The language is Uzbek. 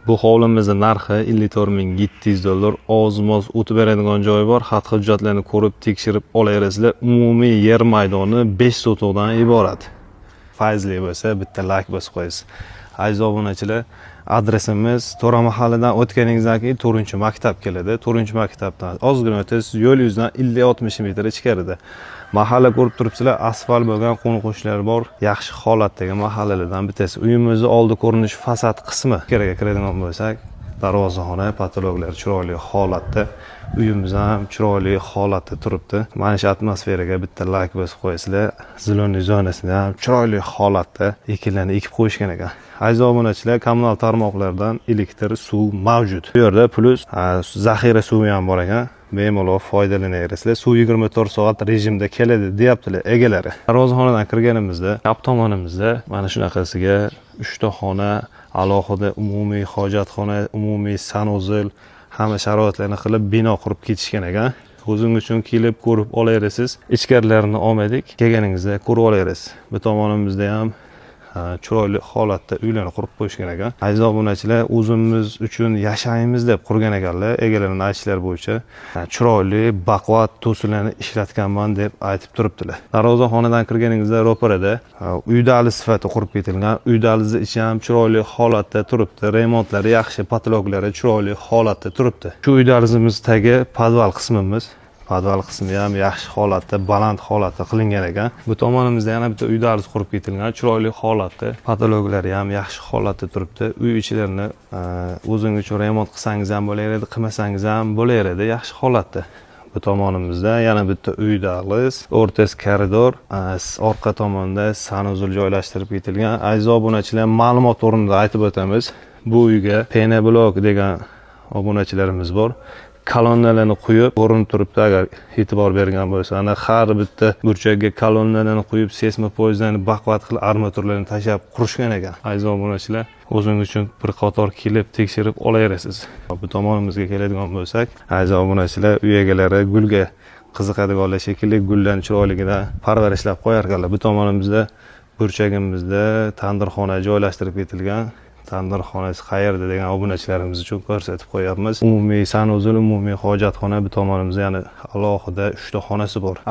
Bu hovlimizning narxi 54.700 dollar. Oz-moz o'tib beradigan joyi bor. Xat hujjatlarni ko'rib, tekshirib olaverasizlar. Umumiy yer maydoni 5 sotuvdan iborat. Fayzli bo'lsa bitta like bosib qo'yasiz. Aziz obunachilar, adresimiz To'ra mahallidan o'tganingizdan keyin 4-maktab keladi. 4-maktabdan ozgina o'tasiz, yo'l yuzidan 50-60 metr ichkarida. Mahalla ko'rib turibsizlar, asfalt bo'lgan, qo'ni-qo'shnilar bor, yaxshi holatdagi mahallalardan bittasi. Uyimizni oldi ko'rinish fasad qismi. Ichkariga kiradigan bo'lsak, darvozaxona, patologlar chiroyli holatda, uyimiz ham chiroyli holatda turibdi. Mana shu atmosferaga bitta like bosib qo'yasizlar. Zilonli zonasida ham chiroyli holatda ekinlarni ekib qo'yishgan ekan. Aziz obunachilar, kommunal tarmoqlardan elektr, suv mavjud. Bu yerda plus zaxira suvi ham bor ekan. Bemalol foydalanaverasizlar. Suv 24 soat rejimda keladi, deyaptilar egalari. Darvozaxonadan kirganimizda, chap tomonimizda mana shunaqasiga 3 ta xona, alohida umumiy hojatxona, umumiy sanuzil, hamma sharoitlarni qilib bino qurib ketishgan ekan. O'zingiz uchun kelib ko'rib olaverasiz. Ichkarilarini olmadik, kelganingizda ko'rib olaverasiz. Bu tomonimizda ham chiroyli holatda uylarni qurib qo'yishgan ekan. Aziz obunachilar, o'zimiz uchun yashaymiz deb qurgan ekanlar. Egalarining aytishlari bo'yicha chiroyli, baquvvat to'siqlarni ishlatganman deb aytib turibdilar. Darvozaxonadan kirganingizda ro'parada uy dahliz sifatida qurib ketilgan. Uy dahlizi ichi ham chiroyli holatda turibdi. Remontlari yaxshi, patologlari chiroyli holatda turibdi. Shu uy dahlizimizdagi podval qismimiz. Podval qismi ham yaxshi holatda, baland holatda qilingan ekan. Bu tomonimizda yana bitta uy dahliz qurib ketilgan, chiroyli holatda, patologlari ham yaxshi holatda turibdi. Uy ichilarini o'zingiz uchun remont qilsangiz ham bo'laveradi, qilmasangiz ham bo'laveradi, yaxshi holatda. Bu tomonimizda yana bitta uy dahliz, o'rtasi koridor, orqa tomonda sanuzil joylashtirib ketilgan. Aziz obunachilar, ma'lumot o'rnida aytib o'tamiz. Bu uyga Pena Block degan obunachilarimiz bor. Kolonnalarni quyib o'rin turibdi. Agar e'tibor bergan bo'lsa, ana har bitta burchakka kolonnalarni quyib, seysmo poyezdlarni baquvvat qilib, armaturlarni tashlab qurishgan ekan. Aziz obunachilar, o'zingiz uchun bir qator kelib tekshirib olaverasiz. Bu tomonimizga keladigan bo'lsak, aziz obunachilar, uy egalari gulga qiziqadiganlar shekilli gullarni chiroyligidan parvarishlab qo'yar ekanlar. Bu tomonimizda burchagimizda tandirxona joylashtirib ketilgan. Tandir xonasi qayerda degan obunachilarimiz uchun ko'rsatib qo'yapmiz. Umumiy sanuzil, umumiy hojatxona, bu tomonimizda yana alohida 3 ta xonasi bor.